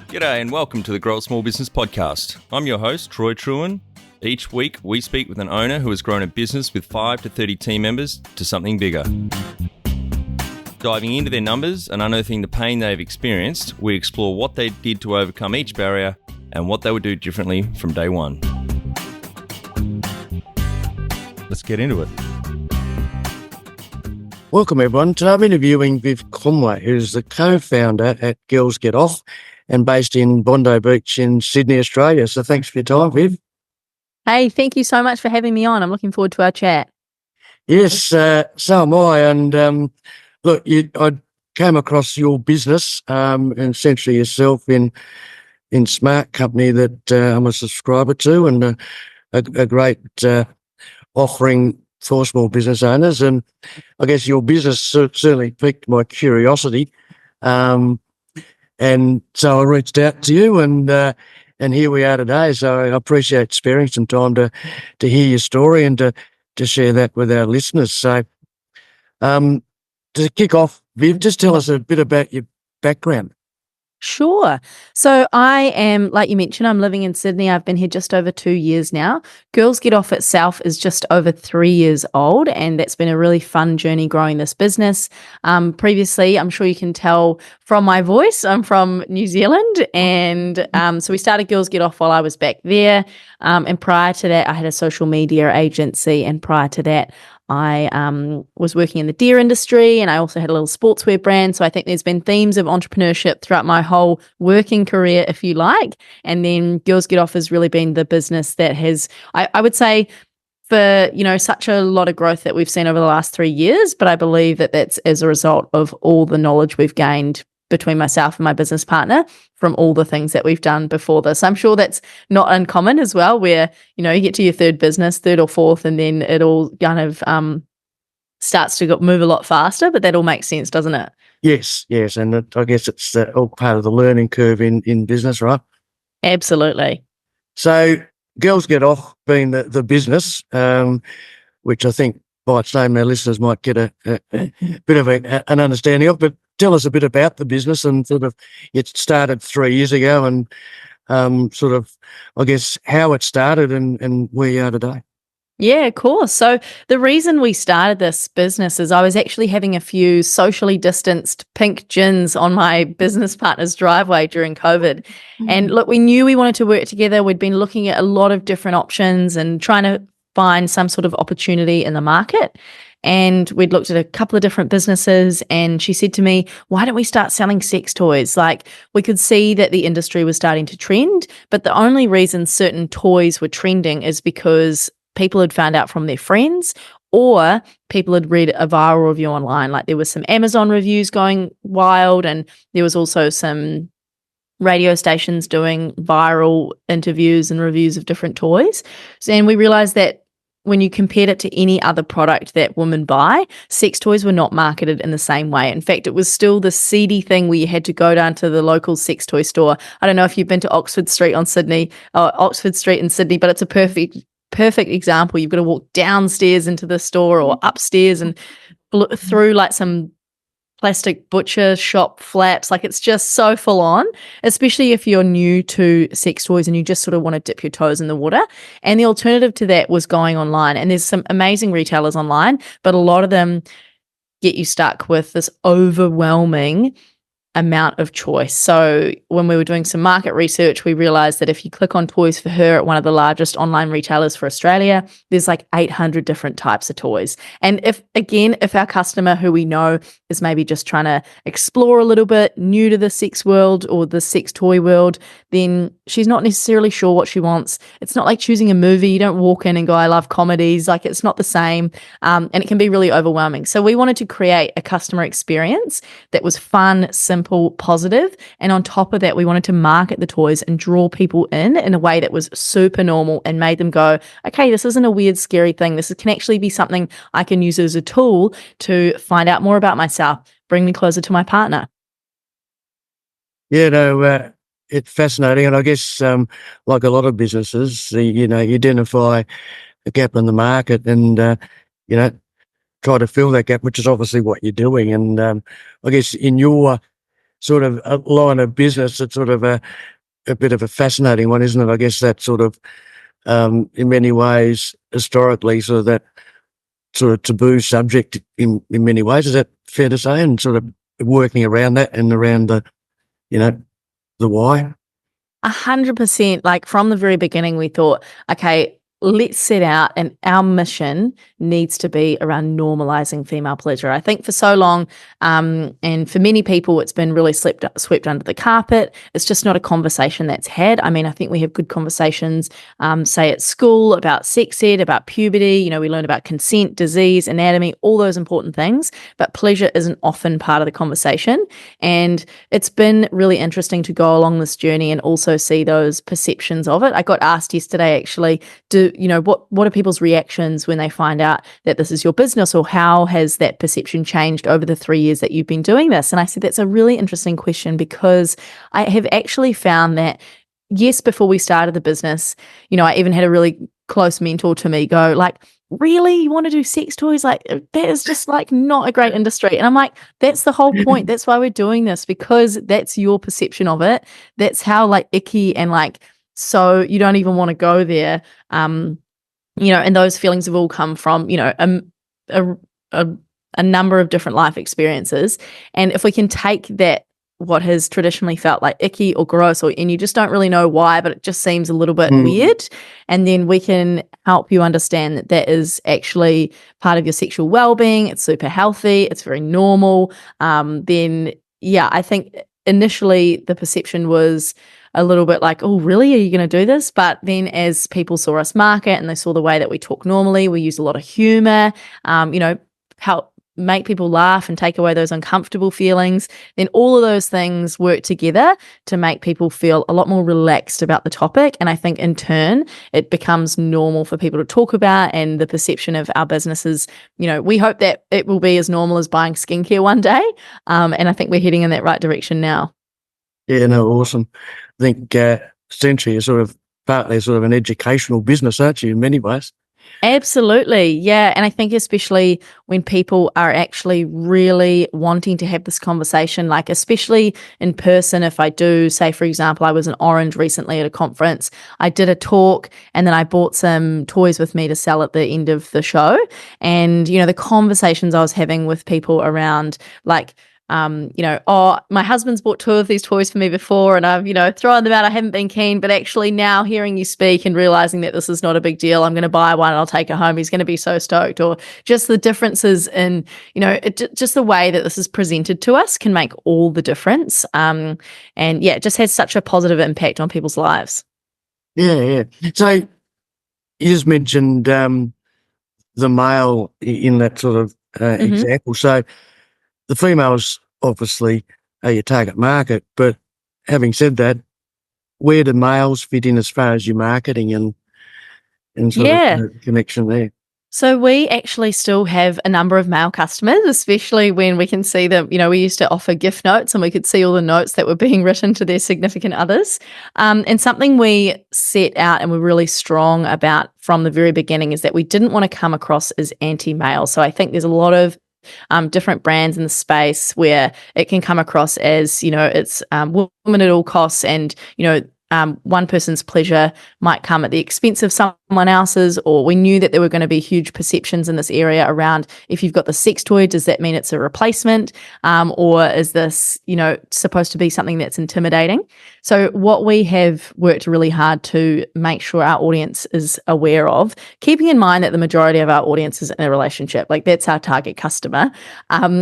G'day and welcome to the Grow a Small Business Podcast. I'm your host, Troy Truen. Each week, we speak with an owner who has grown a business with 5 to 30 team members to something bigger. Diving into their numbers and unearthing the pain they've experienced, we explore what they did to overcome each barrier and what they would do differently from day one. Let's get into it. Welcome everyone. Today I'm interviewing Viv Conway, who's the co-founder at Girls Get Off and based in Bondi Beach in Sydney, Australia. So thanks for your time, Viv. Hey, thank you so much for having me on. I'm looking forward to our chat. Yes, so am I. And look, I came across your business and essentially yourself in Smart Company that I'm a subscriber to, and a great offering for small business owners. And I guess your business certainly piqued my curiosity. And so I reached out to you, and here we are today. So I appreciate sparing some time to hear your story and to share that with our listeners. So to kick off, Viv, just tell us a bit about your background. Sure. So I am, like you mentioned, I'm living in Sydney. I've been here just over 2 years now. Girls Get Off itself is just over 3 years old, and that's been a really fun journey growing this business. Previously, I'm sure you can tell from my voice, I'm from New Zealand, and so we started Girls Get Off while I was back there. And prior to that, I had a social media agency, and prior to that, I was working in the deer industry, and I also had a little sportswear brand. So I think there's been themes of entrepreneurship throughout my whole working career, if you like. And then Girls Get Off has really been the business that has, I would say, for, such a lot of growth that we've seen over the last 3 years. But I believe that that's as a result of all the knowledge we've gained between myself and my business partner from all the things that we've done before this. I'm sure that's not uncommon as well, where, you get to your third or fourth, and then it all kind of starts to move a lot faster, but that all makes sense, doesn't it? Yes. And I guess it's all part of the learning curve in business, right? Absolutely. So Girls Get Off being the business, which I think by its name our listeners might get a bit of an understanding of, but tell us a bit about the business and sort of it started 3 years ago and sort of, I guess, how it started and where you are today. Yeah, of course. So the reason we started this business is I was actually having a few socially distanced pink gins on my business partner's driveway during COVID. And look, we knew we wanted to work together. We'd been looking at a lot of different options and trying to find some sort of opportunity in the market. And we'd looked at a couple of different businesses, and she said to me, why don't we start selling sex toys? Like, we could see that the industry was starting to trend, but the only reason certain toys were trending is because people had found out from their friends, or people had read a viral review online. Like, there was some Amazon reviews going wild, and there was also some radio stations doing viral interviews and reviews of different toys. And we realized that when you compared it to any other product that women buy, sex toys were not marketed in the same way. In fact, it was still the seedy thing where you had to go down to the local sex toy store. I don't know if you've been to Oxford Street in Sydney, but it's a perfect example. You've got to walk downstairs into the store or upstairs and through like some plastic butcher shop flaps. Like, it's just so full on, especially if you're new to sex toys and you just sort of want to dip your toes in the water. And the alternative to that was going online. And there's some amazing retailers online, but a lot of them get you stuck with this overwhelming amount of choice. So when we were doing some market research, we realized that if you click on Toys for Her at one of the largest online retailers for Australia, there's like 800 different types of toys. And if our customer who we know is maybe just trying to explore a little bit, new to the sex world or the sex toy world, then she's not necessarily sure what she wants. It's not like choosing a movie. You don't walk in and go, I love comedies. Like, it's not the same. And it can be really overwhelming. So we wanted to create a customer experience that was fun, simple, positive. And on top of that, we wanted to market the toys and draw people in a way that was super normal and made them go, okay, this isn't a weird, scary thing. This can actually be something I can use as a tool to find out more about myself, bring me closer to my partner. Yeah, no, it's fascinating. And I guess like a lot of businesses, you identify a gap in the market and, try to fill that gap, which is obviously what you're doing. And I guess in your sort of a line of business that's sort of a bit of a fascinating one, isn't it? I guess that sort of, in many ways, historically, sort of that sort of taboo subject in many ways. Is that fair to say? And sort of working around that and around the, the why. 100%. Like from the very beginning, we thought, okay, let's set out, and our mission needs to be around normalising female pleasure. I think for so long, and for many people, it's been really swept under the carpet. It's just not a conversation that's had. I mean, I think we have good conversations, say at school, about sex ed, about puberty. We learn about consent, disease, anatomy, all those important things, but pleasure isn't often part of the conversation. And it's been really interesting to go along this journey and also see those perceptions of it. I got asked yesterday, actually, what are people's reactions when they find out that this is your business, or how has that perception changed over the 3 years that you've been doing this? And I said, that's a really interesting question, because I have actually found that, yes, before we started the business, I even had a really close mentor to me go like, really, you want to do sex toys? Like, that is just like not a great industry. And I'm like, that's the whole point. That's why we're doing this, because that's your perception of it. That's how like icky and like, so you don't even want to go there. And those feelings have all come from, a number of different life experiences. And if we can take that, what has traditionally felt like icky or gross, and you just don't really know why, but it just seems a little bit weird, and then we can help you understand that that is actually part of your sexual well-being. It's super healthy. It's very normal. Then, yeah, I think initially the perception was a little bit like, oh, really? Are you going to do this? But then as people saw us market and they saw the way that we talk normally, we use a lot of humor, help make people laugh and take away those uncomfortable feelings, then all of those things work together to make people feel a lot more relaxed about the topic. And I think in turn, it becomes normal for people to talk about, and the perception of our businesses, we hope that it will be as normal as buying skincare one day. And I think we're heading in that right direction now. Yeah, no, awesome. I think essentially you're sort of partly sort of an educational business, aren't you, in many ways? Absolutely. Yeah. And I think especially when people are actually really wanting to have this conversation, like especially in person, if I do, say, for example, I was in Orange recently at a conference, I did a talk and then I bought some toys with me to sell at the end of the show. And, the conversations I was having with people around like, oh, my husband's bought 2 of these toys for me before and I've, thrown them out. I haven't been keen, but actually now hearing you speak and realizing that this is not a big deal, I'm going to buy one and I'll take it home. He's going to be so stoked. Or just the differences in, just the way that this is presented to us can make all the difference. And yeah, it just has such a positive impact on people's lives. Yeah. So you just mentioned the male in that sort of example. So the females obviously are your target market, but having said that, where do males fit in as far as your marketing and sort of the connection there? So we actually still have a number of male customers, especially when we can see them. We used to offer gift notes and we could see all the notes that were being written to their significant others. And something we set out and we're really strong about from the very beginning is that we didn't want to come across as anti-male. So I think there's a lot of different brands in the space where it can come across as, it's women at all costs, and, one person's pleasure might come at the expense of someone else's, or we knew that there were going to be huge perceptions in this area around, if you've got the sex toy, does that mean it's a replacement? Or is this, supposed to be something that's intimidating? So what we have worked really hard to make sure our audience is aware of, keeping in mind that the majority of our audience is in a relationship, like that's our target customer.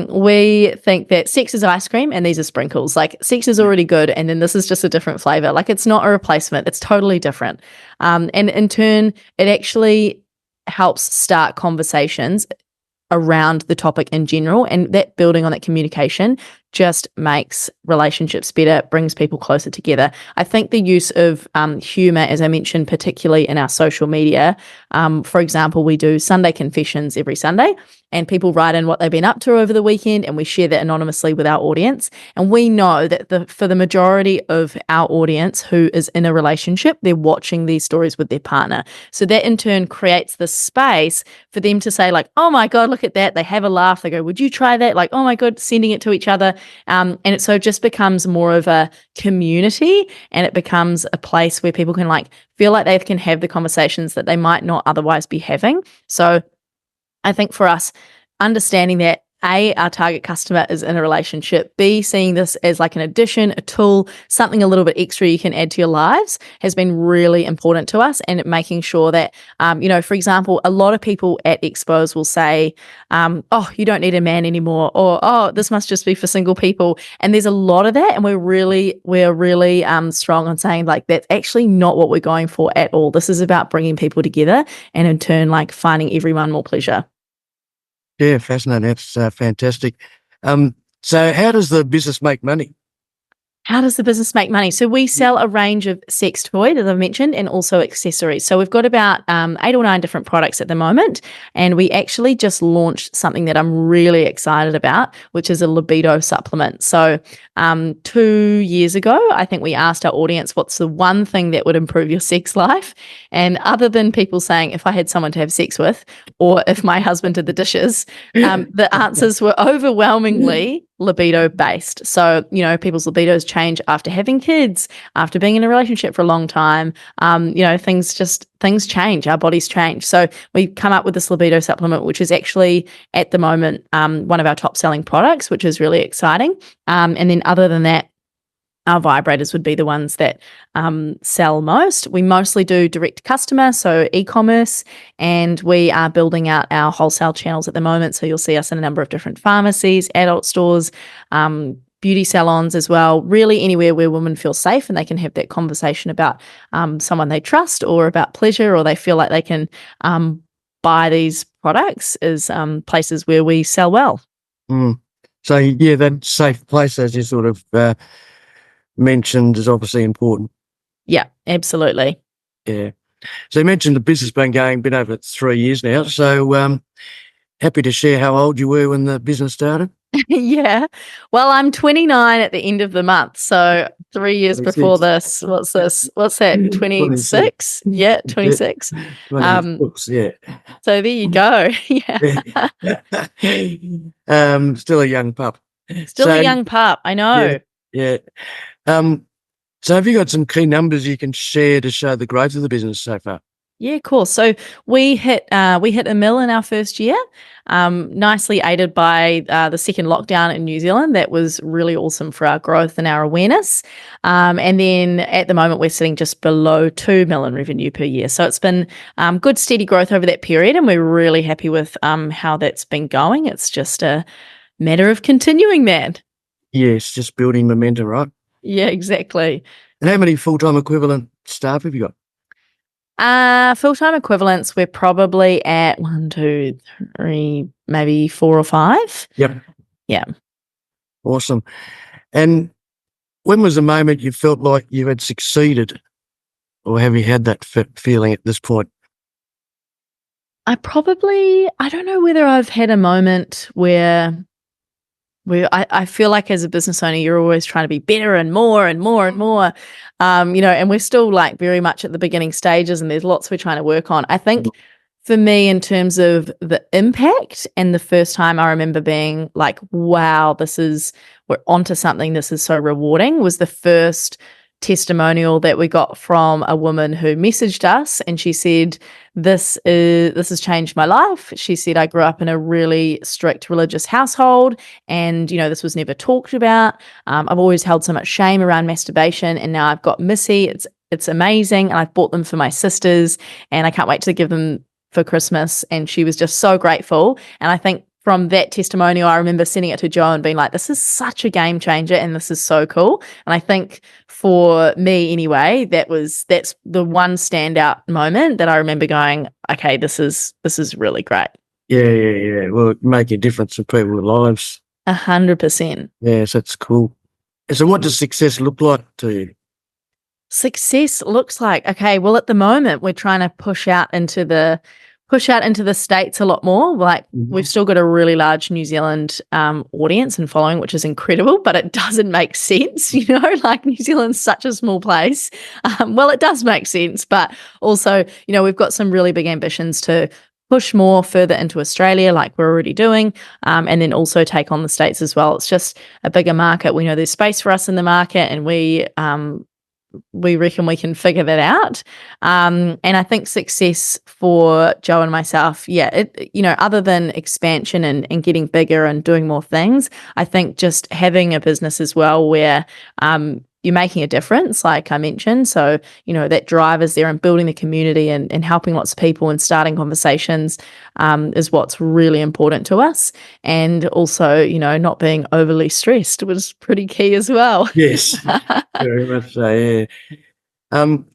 We think that sex is ice cream and these are sprinkles. Like sex is already good, and then this is just a different flavor. Like it's not a replacement. It's totally different. And in turn, it actually helps start conversations around the topic in general, and that building on that communication just makes relationships better, brings people closer together. I think the use of humor, as I mentioned, particularly in our social media, for example, we do Sunday confessions every Sunday, and people write in what they've been up to over the weekend, and we share that anonymously with our audience. And we know that for the majority of our audience who is in a relationship, they're watching these stories with their partner. So that in turn creates the space for them to say like, oh my God, look at that. They have a laugh. They go, would you try that? Like, oh my God, sending it to each other. And so it just becomes more of a community, and it becomes a place where people can like feel like they can have the conversations that they might not otherwise be having. So I think for us, understanding that A, our target customer is in a relationship, B, seeing this as like an addition, a tool, something a little bit extra you can add to your lives has been really important to us, and making sure that, for example, a lot of people at expos will say, oh, you don't need a man anymore, or, oh, this must just be for single people. And there's a lot of that. And we're really strong on saying like, that's actually not what we're going for at all. This is about bringing people together and in turn, like finding everyone more pleasure. Yeah, fascinating. That's fantastic. So how does the business make money? How does the business make money? So we sell a range of sex toys, as I've mentioned, and also accessories. So we've got about 8 or 9 different products at the moment, and we actually just launched something that I'm really excited about, which is a libido supplement. So 2 years ago, I think we asked our audience, what's the one thing that would improve your sex life? And other than people saying, if I had someone to have sex with, or if my husband did the dishes, the answers were overwhelmingly libido based. So, people's libidos change after having kids, after being in a relationship for a long time. Things change, our bodies change. So we come up with this libido supplement, which is actually at the moment one of our top selling products, which is really exciting. And then other than that, our vibrators would be the ones that sell most. We mostly do direct to customer, so e-commerce, and we are building out our wholesale channels at the moment. So you'll see us in a number of different pharmacies, adult stores, beauty salons as well, really anywhere where women feel safe and they can have that conversation about someone they trust, or about pleasure, or they feel like they can buy these products, is places where we sell well. So yeah, that safe place, as you sort of mentioned, is obviously important. Yeah, absolutely. Yeah. So you mentioned the business been over 3 years now. So happy to share how old you were when the business started. Yeah. Well, I'm 29 at the end of the month. So 3 years 26. before this. What's this? What's that? 26? Yeah, 26. 26, yeah. So there you go. Yeah. Still a young pup. Still a young pup. I know. Yeah. So have you got some key numbers you can share to show the growth of the business so far? Yeah, of course. So we hit $1 million in our first year, nicely aided by the second lockdown in New Zealand. That was really awesome for our growth and our awareness. And then at the moment, we're sitting just below $2 million revenue per year. So it's been good, steady growth over that period, and we're really happy with how that's been going. It's just a matter of continuing that. Yes, just building momentum, right? Yeah, exactly. And how many full-time equivalent staff have you got? Full-time equivalents, we're probably at 1, 2, 3, maybe 4 or 5. Yep. Yeah. Awesome. And when was the moment you felt like you had succeeded, or have you had that feeling at this point? I don't know whether I've had a moment where I feel like as a business owner, you're always trying to be better and more and more and more, and we're still like very much at the beginning stages, and there's lots we're trying to work on. I think for me, in terms of the impact, and the first time I remember being like, wow, we're onto something, this is so rewarding, was the first testimonial that we got from a woman who messaged us, and she said, this has changed my life. She said, I grew up in a really strict religious household, and this was never talked about. I've always held so much shame around masturbation, and now I've got Missy. It's amazing, and I've bought them for my sisters, and I can't wait to give them for Christmas. And she was just so grateful. And I think from that testimonial, I remember sending it to Joe and being like, this is such a game changer, and this is so cool. And I think for me anyway, that's the one standout moment that I remember going, okay, this is really great. Yeah. Well, it make a difference in people's lives. 100%. Yes, that's cool. So what does success look like to you? Success looks like, okay, well, at the moment, we're trying to push out into the States a lot more. Like we've still got a really large New Zealand audience and following, which is incredible, but it doesn't make sense, like New Zealand's such a small place. Well, it does make sense, but also, we've got some really big ambitions to push more further into Australia like we're already doing, and then also take on the States as well. It's just a bigger market. We know there's space for us in the market, and we reckon we can figure that out. And I think success for Joe and myself, other than expansion and getting bigger and doing more things, I think just having a business as well where you're making a difference, like I mentioned. So, that drive is there and building the community and helping lots of people and starting conversations is what's really important to us. And also, not being overly stressed was pretty key as well. Yes, very much so, yeah.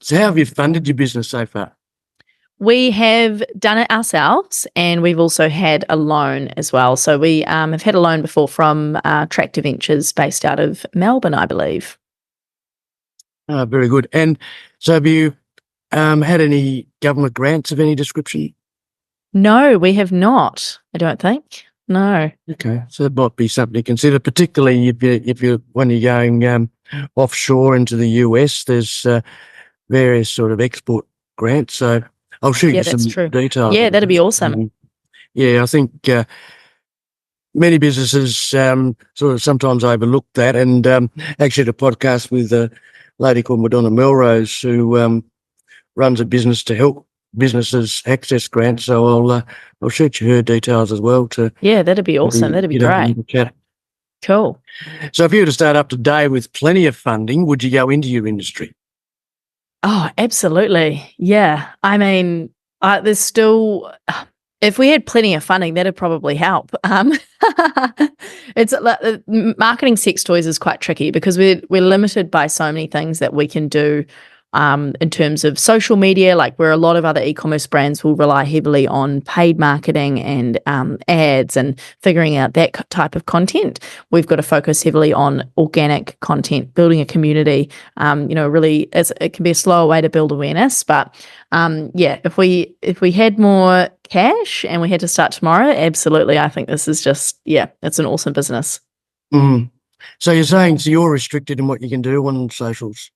So how have you funded your business so far? We have done it ourselves, and we've also had a loan as well. So we have had a loan before from Tractor Ventures based out of Melbourne, I believe. Oh, very good. And so have you had any government grants of any description? No, we have not, I don't think. No. Okay, so it might be something to consider, particularly when you're going offshore into the US. There's various sort of export grants. So I'll shoot you some details. Yeah, that'd be awesome. I think many businesses sort of sometimes overlook that. And actually, the podcast with a lady called Madonna Melrose, who runs a business to help businesses access grants. So I'll shoot you her details as well. That'd be awesome. That'd be great. Chat. Cool. So if you were to start up today with plenty of funding, would you go into your industry? Oh, absolutely. Yeah. I mean, there's still, if we had plenty of funding, that'd probably help. It's marketing sex toys is quite tricky because we're limited by so many things that we can do in terms of social media, like where a lot of other e-commerce brands will rely heavily on paid marketing and ads and figuring out that type of content. We've got to focus heavily on organic content, building a community. Really, it can be a slower way to build awareness, but if we had more cash and we had to start tomorrow, absolutely, I think this is just it's an awesome business. So you're saying you're restricted in what you can do on socials?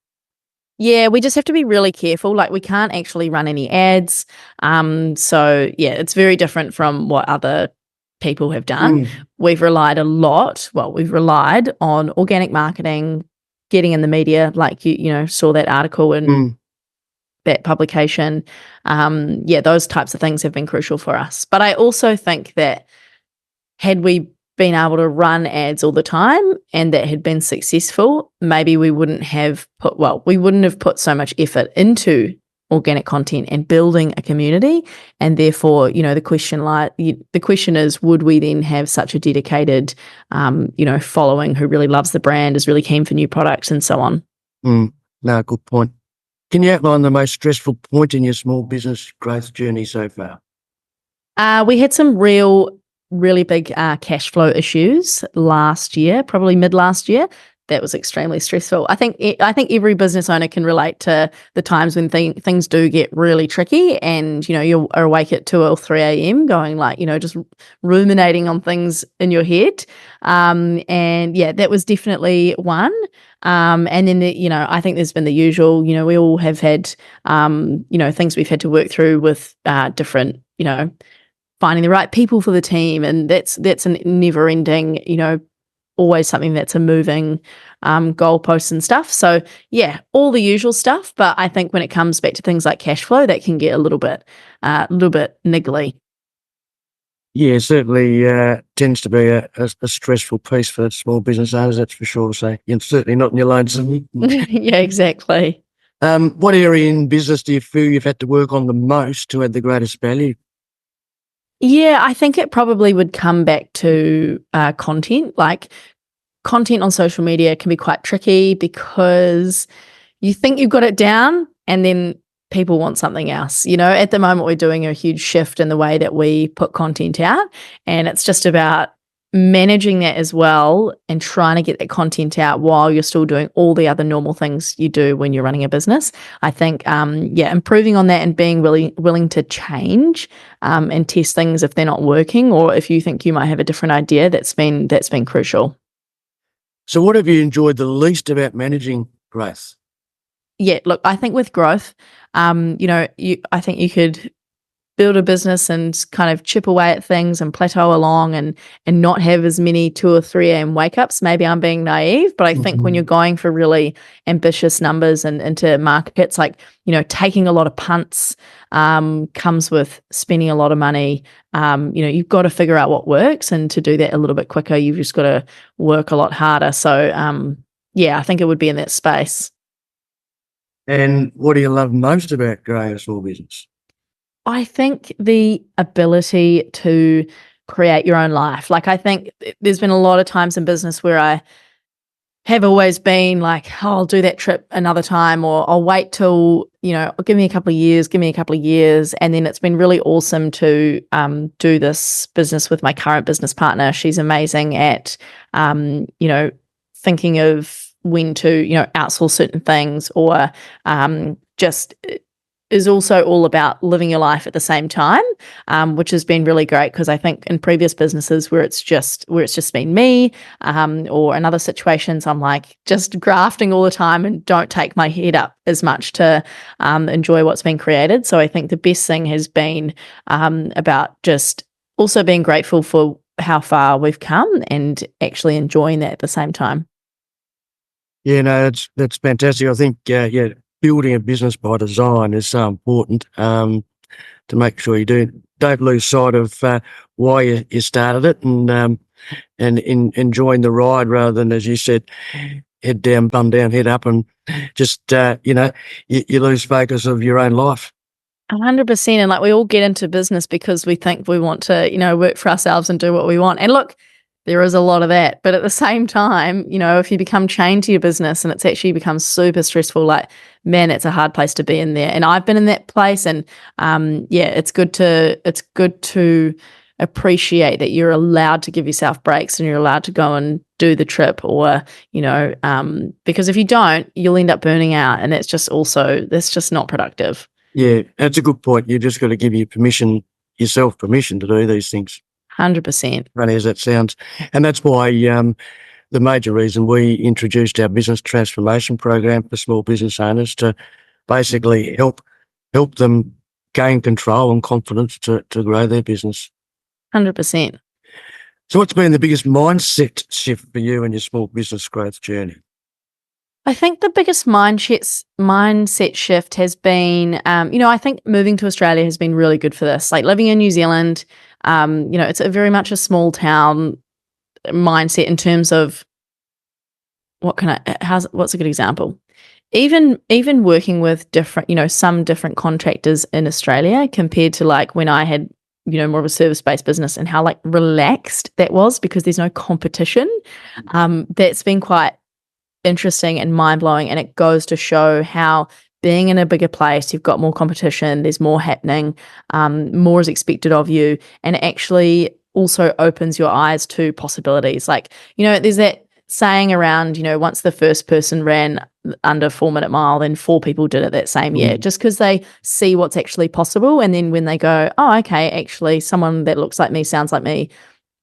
Yeah, we just have to be really careful. Like we can't actually run any ads. It's very different from what other people have done. We've relied on organic marketing, getting in the media, like you saw that article and that publication. Those types of things have been crucial for us. But I also think that had we been able to run ads all the time and that had been successful, maybe we wouldn't have put so much effort into organic content and building a community. And therefore, the question is, would we then have such a dedicated, following who really loves the brand, is really keen for new products and so on? No, good point. Can you outline the most stressful point in your small business growth journey so far? We had some really big cash flow issues last year, probably mid last year. That was extremely stressful. I think every business owner can relate to the times when things do get really tricky, and you're awake at 2 or 3 a.m. going just ruminating on things in your head. That was definitely one. And then I think there's been the usual. We all have had things we've had to work through with different finding the right people for the team, and that's a never-ending, always something that's a moving goalposts and stuff. So all the usual stuff. But I think when it comes back to things like cash flow, that can get a little bit niggly. Yeah, certainly tends to be a stressful piece for small business owners. That's for sure. So you're certainly not in your lonesome. Yeah, exactly. What area in business do you feel you've had to work on the most to add the greatest value? Yeah, I think it probably would come back to content. Like content on social media can be quite tricky because you think you've got it down and then people want something else. At the moment we're doing a huge shift in the way that we put content out, and it's just about managing that as well and trying to get that content out while you're still doing all the other normal things you do when you're running a business. I think, improving on that and being really willing to change and test things if they're not working, or if you think you might have a different idea, that's been crucial. So what have you enjoyed the least about managing growth? Yeah, look, I think with growth, I think you could build a business and kind of chip away at things and plateau along and not have as many 2 or 3 a.m. wake ups. Maybe I'm being naive, but I think when you're going for really ambitious numbers and into markets, like, taking a lot of punts comes with spending a lot of money. You've got to figure out what works, and to do that a little bit quicker, you've just got to work a lot harder. So, I think it would be in that space. And what do you love most about growing a small business? I think the ability to create your own life. Like, I think there's been a lot of times in business where I have always been like, oh, I'll do that trip another time, or I'll wait till, give me a couple of years. And then it's been really awesome to do this business with my current business partner. She's amazing at, thinking of when to, outsource certain things, or just is also all about living your life at the same time, which has been really great, because I think in previous businesses where it's just been me, or in other situations I'm like just grafting all the time and don't take my head up as much to enjoy what's been created. So I think the best thing has been about just also being grateful for how far we've come and actually enjoying that at the same time. Yeah, no, that's fantastic. I think, building a business by design is so important, to make sure you don't lose sight of why you started it, and enjoying the ride, rather than, as you said, head down, bum down, head up, and just you lose focus of your own life. 100%. And like, we all get into business because we think we want to, work for ourselves and do what we want. And look, there is a lot of that. But at the same time, if you become chained to your business and it's actually becomes super stressful, like, man, it's a hard place to be in there. And I've been in that place. And it's good to appreciate that you're allowed to give yourself breaks and you're allowed to go and do the trip, or, because if you don't, you'll end up burning out. And that's just not productive. Yeah, that's a good point. You just got to give yourself permission to do these things. 100%. Funny as that sounds. And that's why the major reason we introduced our business transformation program for small business owners, to basically help them gain control and confidence to grow their business. 100%. So what's been the biggest mindset shift for you in your small business growth journey? I think the biggest mindset shift has been, I think moving to Australia has been really good for this. Like, living in New Zealand, it's very much a small town mindset in terms of what's a good example? Even working with different, some different contractors in Australia compared to like when I had, more of a service-based business, and how like relaxed that was because there's no competition. That's been quite interesting and mind-blowing, and it goes to show how being in a bigger place, you've got more competition, there's more happening, more is expected of you, and it actually also opens your eyes to possibilities. Like, there's that saying around, once the first person ran under 4-minute mile, then 4 people did it that same year, just because they see what's actually possible. And then when they go, oh, okay, actually someone that looks like me, sounds like me,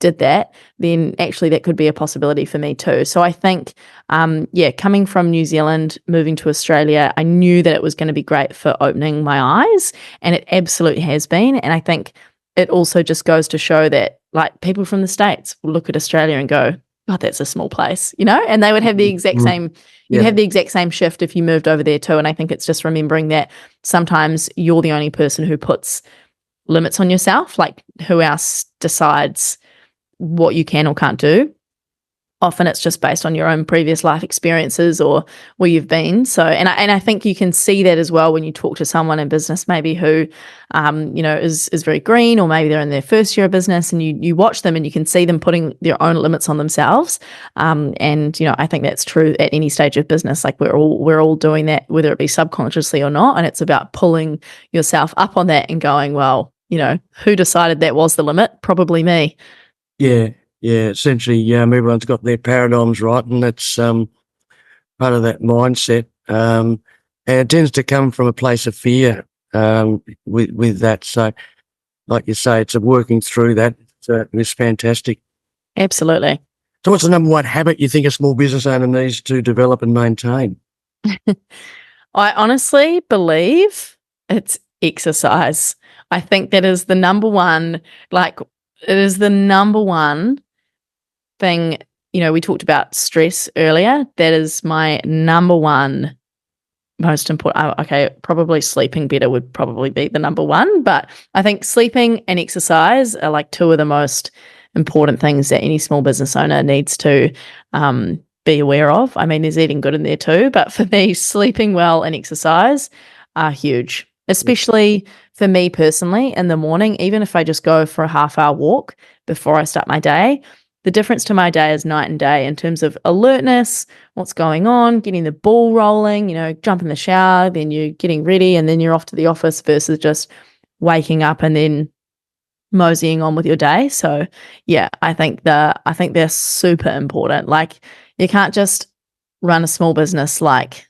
did that, then actually that could be a possibility for me too. So I think, coming from New Zealand, moving to Australia, I knew that it was going to be great for opening my eyes, and it absolutely has been. And I think it also just goes to show that, like, people from the States will look at Australia and go, God, that's a small place, and they would have the exact same, you'd have the exact same shift if you moved over there too. And I think it's just remembering that sometimes you're the only person who puts limits on yourself, like who else decides what you can or can't do. Often it's just based on your own previous life experiences or where you've been. So, and I think you can see that as well when you talk to someone in business, maybe who, is very green, or maybe they're in their first year of business, and you watch them and you can see them putting their own limits on themselves. I think that's true at any stage of business. Like, we're all doing that, whether it be subconsciously or not. And it's about pulling yourself up on that and going, well, who decided that was the limit? Probably me. Yeah. Essentially, everyone's got their paradigms right, and that's part of that mindset. And it tends to come from a place of fear with that. So, like you say, it's working through that. It's fantastic. Absolutely. So what's the number one habit you think a small business owner needs to develop and maintain? I honestly believe it's exercise. I think that is the number one, like it is the number one thing. We talked about stress earlier. That is my number one most important. Okay, probably sleeping better would probably be the number one, but I think sleeping and exercise are like two of the most important things that any small business owner needs to be aware of. I mean, there's eating good in there too, but for me, sleeping well and exercise are huge, especially for me personally in the morning. Even if I just go for a half-hour walk before I start my day, the difference to my day is night and day in terms of alertness, what's going on, getting the ball rolling, jump in the shower, then you're getting ready and then you're off to the office versus just waking up and then moseying on with your day. So yeah, I think they're super important. Like you can't just run a small business like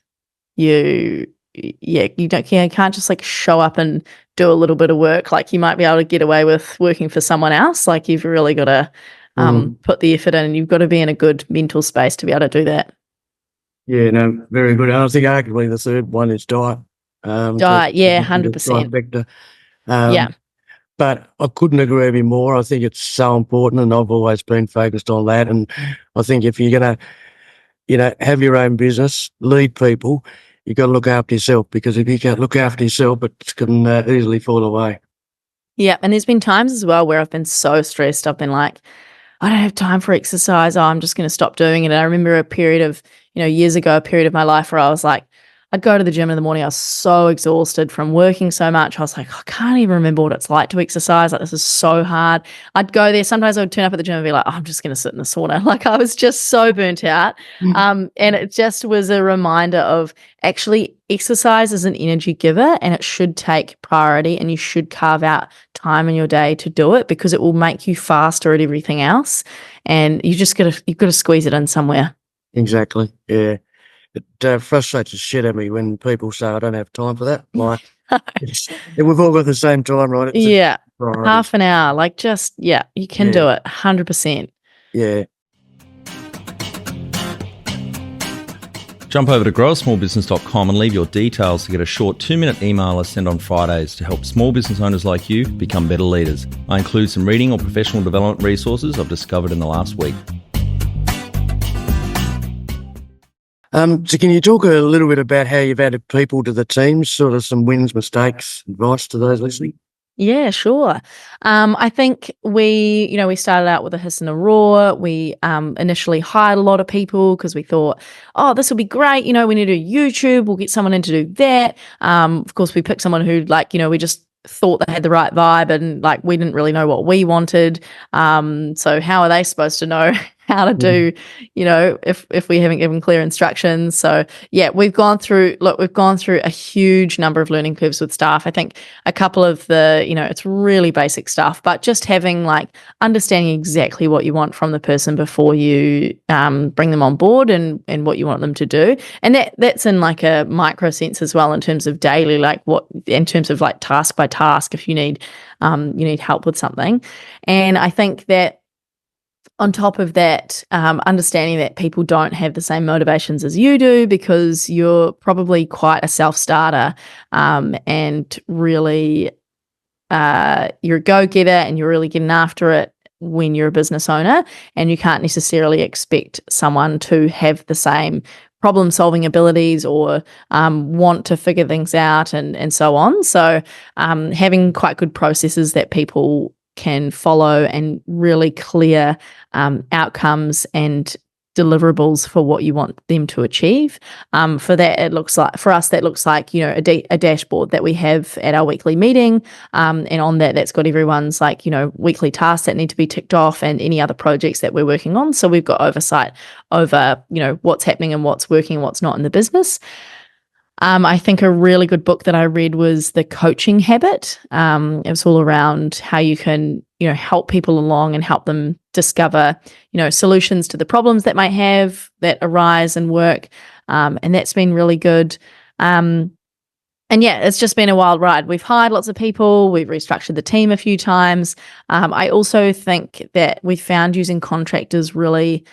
you can't just like show up and do a little bit of work. Like you might be able to get away with working for someone else. Like you've really got to put the effort in, and you've got to be in a good mental space to be able to do that. Yeah, no, very good. I think arguably the third one is diet. Diet, 100%. Yeah. But I couldn't agree with you more. I think it's so important, and I've always been focused on that. And I think if you're going to, have your own business, lead people, you've got to look after yourself, because if you can't look after yourself, it can easily fall away. Yeah, and there's been times as well where I've been so stressed. I've been like, I don't have time for exercise. I'm just going to stop doing it. And I remember a period of, years ago, a period of my life where I was like, I'd go to the gym in the morning. I was so exhausted from working so much. I was like, I can't even remember what it's like to exercise. Like, this is so hard. I'd go there. Sometimes I would turn up at the gym and be like, I'm just going to sit in the sauna. Like I was just so burnt out. And it just was a reminder of actually exercise is an energy giver, and it should take priority, and you should carve out time in your day to do it, because it will make you faster at everything else. And you've got to squeeze it in somewhere. Exactly. Yeah. It frustrates the shit at me when people say I don't have time for that. Like, we've all got the same time, right? It's half an hour. Like you can do it 100%. Yeah. Jump over to growasmallbusiness.com and leave your details to get a short 2-minute email I send on Fridays to help small business owners like you become better leaders. I include some reading or professional development resources I've discovered in the last week. So can you talk a little bit about how you've added people to the team, sort of some wins, mistakes, advice to those listening? Yeah, sure. I think we started out with a hiss and a roar. We initially hired a lot of people because we thought, oh, this will be great. We need to do YouTube. We'll get someone in to do that. Of course, we picked someone who we just thought they had the right vibe, and we didn't really know what we wanted. So how are they supposed to know how to do, if we haven't given clear instructions? So yeah, we've gone through a huge number of learning curves with staff. I think a couple of the, it's really basic stuff, but just having understanding exactly what you want from the person before you bring them on board, and what you want them to do. And that's in a micro sense as well, in terms of daily, in terms of task by task, if you need help with something. And I think that on top of that, understanding that people don't have the same motivations as you do, because you're probably quite a self-starter, and really you're a go-getter, and you're really getting after it when you're a business owner, and you can't necessarily expect someone to have the same problem-solving abilities or want to figure things out and so on. So having quite good processes that people can follow, and really clear outcomes and deliverables for what you want them to achieve. For us, that looks like a dashboard that we have at our weekly meeting, and on that's got everyone's weekly tasks that need to be ticked off, and any other projects that we're working on. So we've got oversight over what's happening and what's working and what's not in the business. I think a really good book that I read was The Coaching Habit. It was all around how you can, help people along and help them discover, solutions to the problems that that arise in work. And that's been really good. And yeah, it's just been a wild ride. We've hired lots of people. We've restructured the team a few times. I also think that we found using contractors really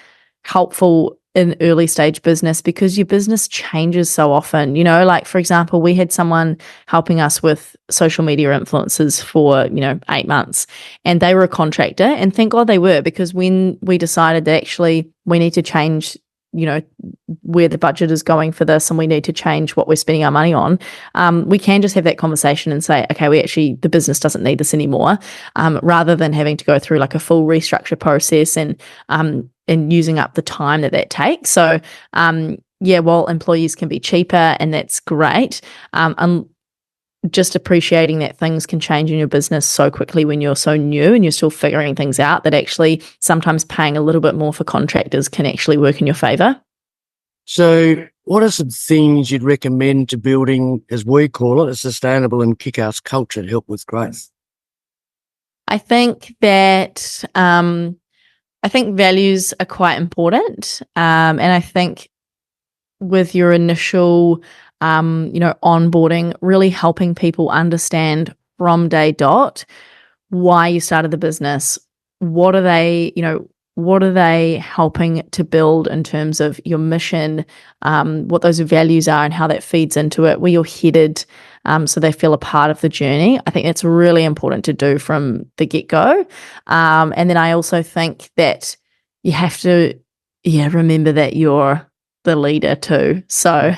helpful in early stage business because your business changes so often. You know, like for example, we had someone helping us with social media influencers for, 8 months, and they were a contractor, and thank God they were, because when we decided that actually we need to change, where the budget is going for this and we need to change what we're spending our money on, we can just have that conversation and say, okay, the business doesn't need this anymore, rather than having to go through like a full restructure process and using up the time that takes. So, while employees can be cheaper and that's great, just appreciating that things can change in your business so quickly when you're so new and you're still figuring things out, that actually sometimes paying a little bit more for contractors can actually work in your favor. So what are some things you'd recommend to building, as we call it, a sustainable and kick-ass culture to help with growth? I think that values are quite important, and I think with your initial onboarding, really helping people understand from day dot why you started the business. What are they helping to build in terms of your mission, what those values are and how that feeds into it, where you're headed, so they feel a part of the journey. I think that's really important to do from the get-go. And then I also think that you have to, remember that you're the leader too. So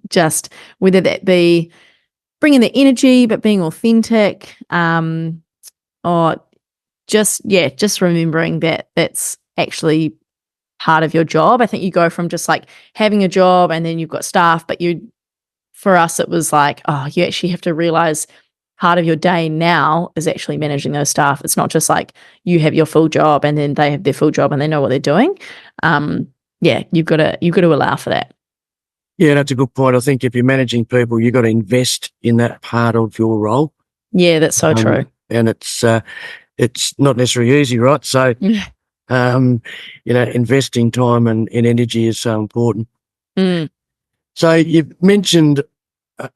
just whether that be bringing the energy but being authentic, or just remembering that that's actually part of your job. I think you go from just like having a job and then you've got staff, but for us it was like, you actually have to realize part of your day now is actually managing those staff. It's not just like you have your full job and then they have their full job and they know what they're doing. You've got to allow for that. Yeah, that's a good point. I think if you're managing people, you've got to invest in that part of your role. Yeah, that's so true. And it's not necessarily easy, right? So, investing time and energy is so important. Mm. So you've mentioned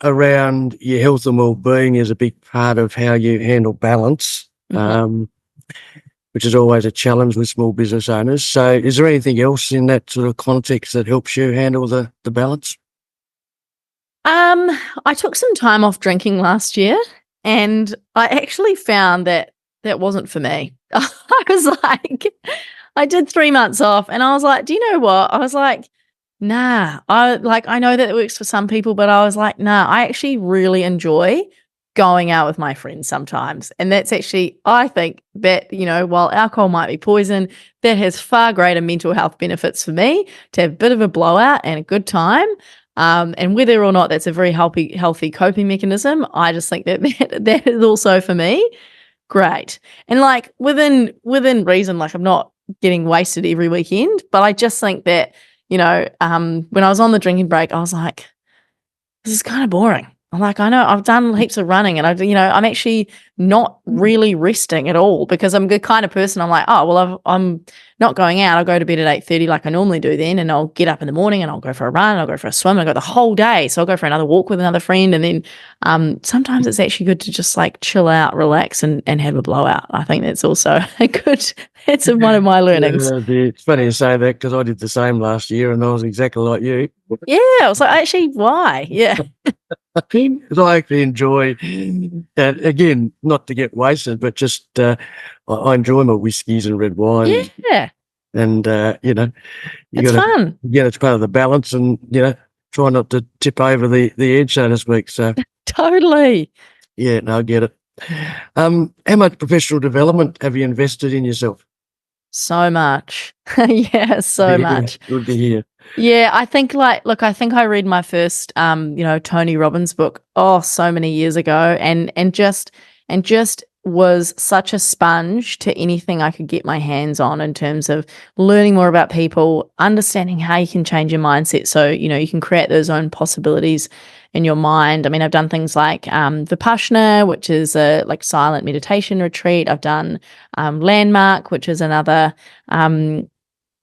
around your health and well-being is a big part of how you handle balance. Which is always a challenge with small business owners. So is there anything else in that sort of context that helps you handle the balance? I took some time off drinking last year, and I actually found that wasn't for me. I was like, I did 3 months off and I was like, do you know what? I was like, nah, I know that it works for some people, but I was like, nah, I actually really enjoy going out with my friends sometimes. And that's actually, I think that, while alcohol might be poison, that has far greater mental health benefits for me to have a bit of a blowout and a good time. And whether or not that's a very healthy coping mechanism, I just think that is also for me great. And like within reason, like I'm not getting wasted every weekend, but I just think that, when I was on the drinking break, I was like, this is kind of boring. I'm like, I know I've done heaps of running and I'm actually not really resting at all, because I'm the kind of person, I'm like, oh, well, I'm not going out. I'll go to bed at 8:30 like I normally do then, and I'll get up in the morning and I'll go for a run, I'll go for a swim, I'll go the whole day. So I'll go for another walk with another friend. And then sometimes it's actually good to just like chill out, relax and have a blowout. I think that's also that's one of my learnings. It's funny you say that, because I did the same last year and I was exactly like you. Yeah, I was like, actually, why? Yeah. Because I actually enjoy, again, not to get wasted, but just I enjoy my whiskies and red wine. Yeah. And, It's fun. Yeah, it's part of the balance, and, try not to tip over the edge, so to speak. So Totally. Yeah, no, I get it. How much professional development have you invested in yourself? So much. Yeah, so much. Good to hear. Yeah, I think I think I read my first Tony Robbins book so many years ago, and just was such a sponge to anything I could get my hands on in terms of learning more about people, understanding how you can change your mindset so you can create those own possibilities in your mind. I mean, I've done things like Vipassana, which is a silent meditation retreat. I've done Landmark, which is another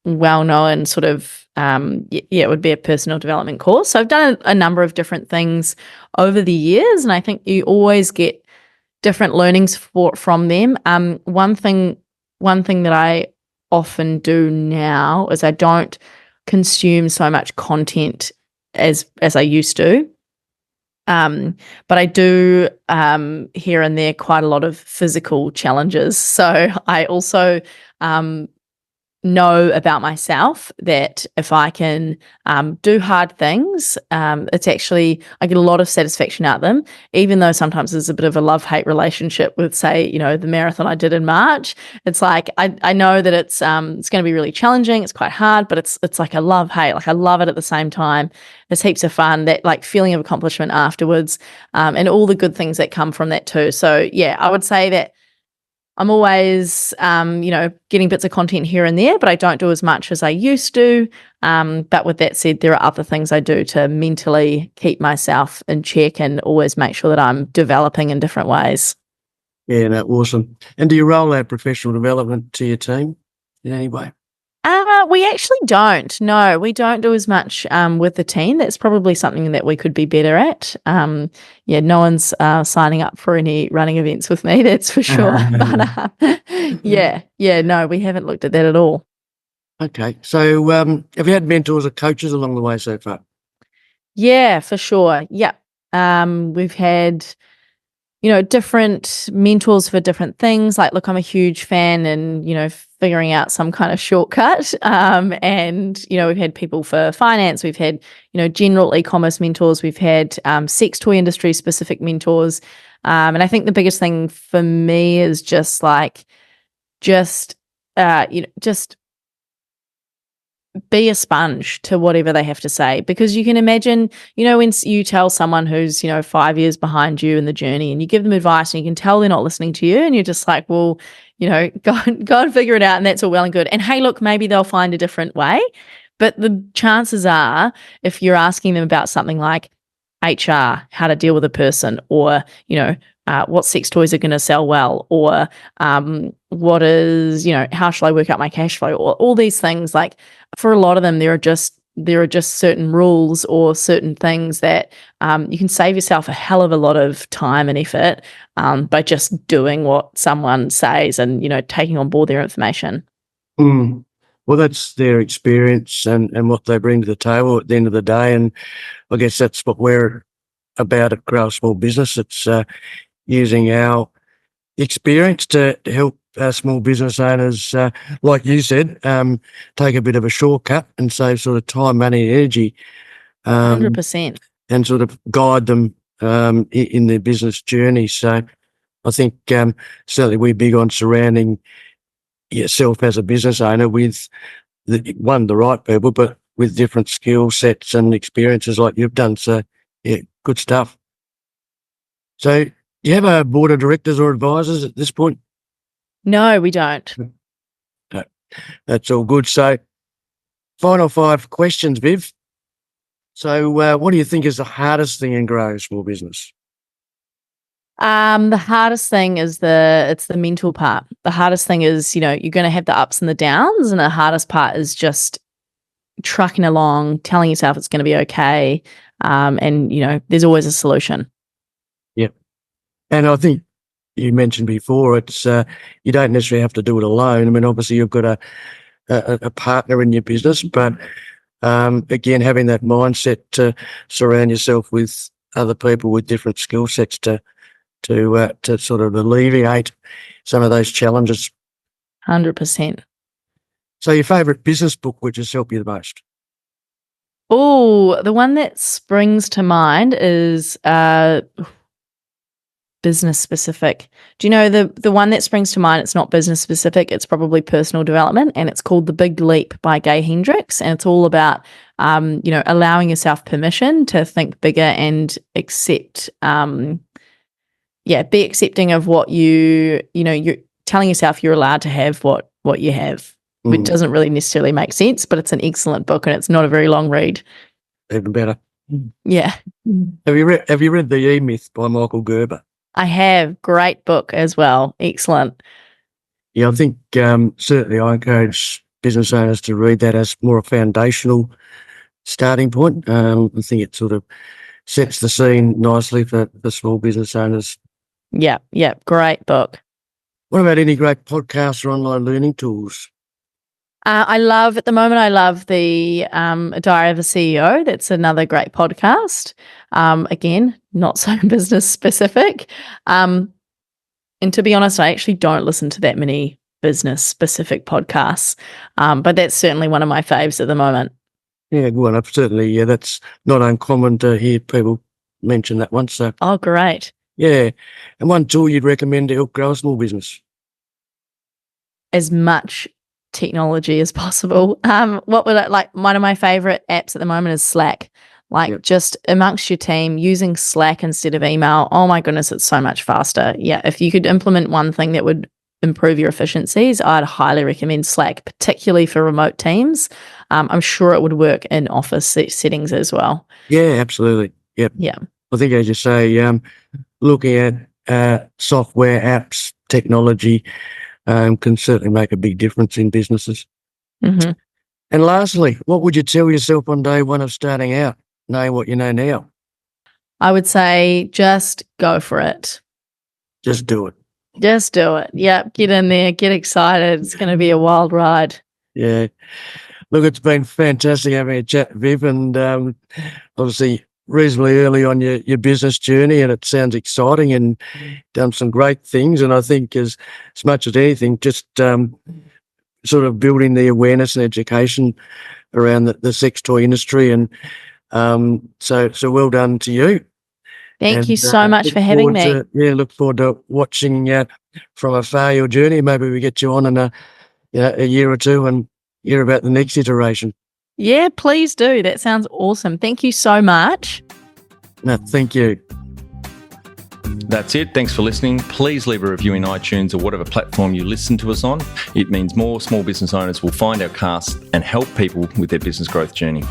well-known sort of it would be a personal development course. So I've done a number of different things over the years, and I think you always get different learnings from them. One thing that I often do now is I don't consume so much content as I used to. But I do here and there quite a lot of physical challenges. So I also know about myself that if I can do hard things, it's actually, I get a lot of satisfaction out of them, even though sometimes there's a bit of a love-hate relationship with, say, the marathon I did in March. It's like, I know that it's going to be really challenging. It's quite hard, but it's like a love-hate. Like I love it at the same time. It's heaps of fun, that like feeling of accomplishment afterwards, and all the good things that come from that too. So yeah, I would say that I'm always, getting bits of content here and there, but I don't do as much as I used to. But with that said, there are other things I do to mentally keep myself in check and always make sure that I'm developing in different ways. Yeah, no, awesome. And do you roll out professional development to your team in any way? We actually don't. No, we don't do as much with the team. That's probably something that we could be better at. No one's signing up for any running events with me, that's for sure. But no, we haven't looked at that at all. Okay. So have you had mentors or coaches along the way so far? Yeah, for sure. Yeah. We've had different mentors for different things. Like, look, I'm a huge fan and, figuring out some kind of shortcut. And, we've had people for finance. We've had, general e-commerce mentors. We've had sex toy industry specific mentors. And I think the biggest thing for me is just be a sponge to whatever they have to say, because you can imagine, when you tell someone who's, 5 years behind you in the journey and you give them advice and you can tell they're not listening to you, and you're just like, well, go and figure it out, and that's all well and good. And hey, look, maybe they'll find a different way. But the chances are, if you're asking them about something like HR, how to deal with a person, or, what sex toys are going to sell well, or what is, how shall I work out my cash flow, or all these things, like for a lot of them, there are just certain rules or certain things that you can save yourself a hell of a lot of time and effort by just doing what someone says and, taking on board their information. Mm. Well, that's their experience and what they bring to the table at the end of the day. And I guess that's what we're about at Grow a Small Business. It's using our experience to help small business owners, like you said, take a bit of a shortcut and save sort of time, money, and energy. 100%. And sort of guide them in their business journey. So I think certainly we're big on surrounding yourself as a business owner with the right people, but with different skill sets and experiences like you've done. So yeah, good stuff. So you have a board of directors or advisors at this point? No, we don't. No, that's all good. So final 5 questions, Viv. So what do you think is the hardest thing in growing a small business? The hardest thing is it's the mental part. The hardest thing is, you're going to have the ups and the downs, and the hardest part is just trucking along, telling yourself it's going to be okay. And there's always a solution. Yep. And I think you mentioned before, it's you don't necessarily have to do it alone. I mean, obviously you've got a partner in your business, but again, having that mindset to surround yourself with other people with different skill sets to sort of alleviate some of those challenges. 100%. So your favourite business book, which has helped you the most? Oh, the one that springs to mind is business specific. Do you know the one that springs to mind? It's not business specific. It's probably personal development, and it's called The Big Leap by Gay Hendricks. And it's all about, allowing yourself permission to think bigger and accept, be accepting of what you're telling yourself you're allowed to have what you have. It doesn't really necessarily make sense, but it's an excellent book, and it's not a very long read. Even better. Yeah. Have you read The E-Myth by Michael Gerber? I have. Great book as well. Excellent. Yeah, I think certainly I encourage business owners to read that as more a foundational starting point. I think it sort of sets the scene nicely for small business owners. Yeah. Great book. What about any great podcasts or online learning tools? At the moment, I love the Diary of a CEO. That's another great podcast. Again, not so business specific. And to be honest, I actually don't listen to that many business specific podcasts. But that's certainly one of my faves at the moment. Yeah, well, certainly, that's not uncommon to hear people mention that one. So, Oh, great. yeah. And one tool you'd recommend to help grow a small business? As much technology as possible. What would I like? One of my favorite apps at the moment is Slack. Just amongst your team using Slack instead of email. Oh my goodness, it's so much faster. Yeah, if you could implement one thing that would improve your efficiencies, I'd highly recommend Slack, particularly for remote teams. I'm sure it would work in office settings as well. Yeah, absolutely. Yep. Yeah. I think, as you say, looking at software, apps, technology can certainly make a big difference in businesses. Mm-hmm. And lastly, what would you tell yourself on day one of starting out, knowing what you know now? I would say just go for it. Just do it. Just do it. Yeah, get in there, get excited. It's going to be a wild ride. Yeah. Look, it's been fantastic having a chat, Viv, and obviously reasonably early on your business journey, and it sounds exciting and done some great things. And I think as much as anything, just sort of building the awareness and education around the sex toy industry. And so well done to you. Thank you so much for having me. Look forward to watching from afar your journey. Maybe we get you on in a year or two and hear about the next iteration. Yeah, please do. That sounds awesome. Thank you so much. No, thank you. That's it. Thanks for listening. Please leave a review in iTunes or whatever platform you listen to us on. It means more small business owners will find our cast and help people with their business growth journey.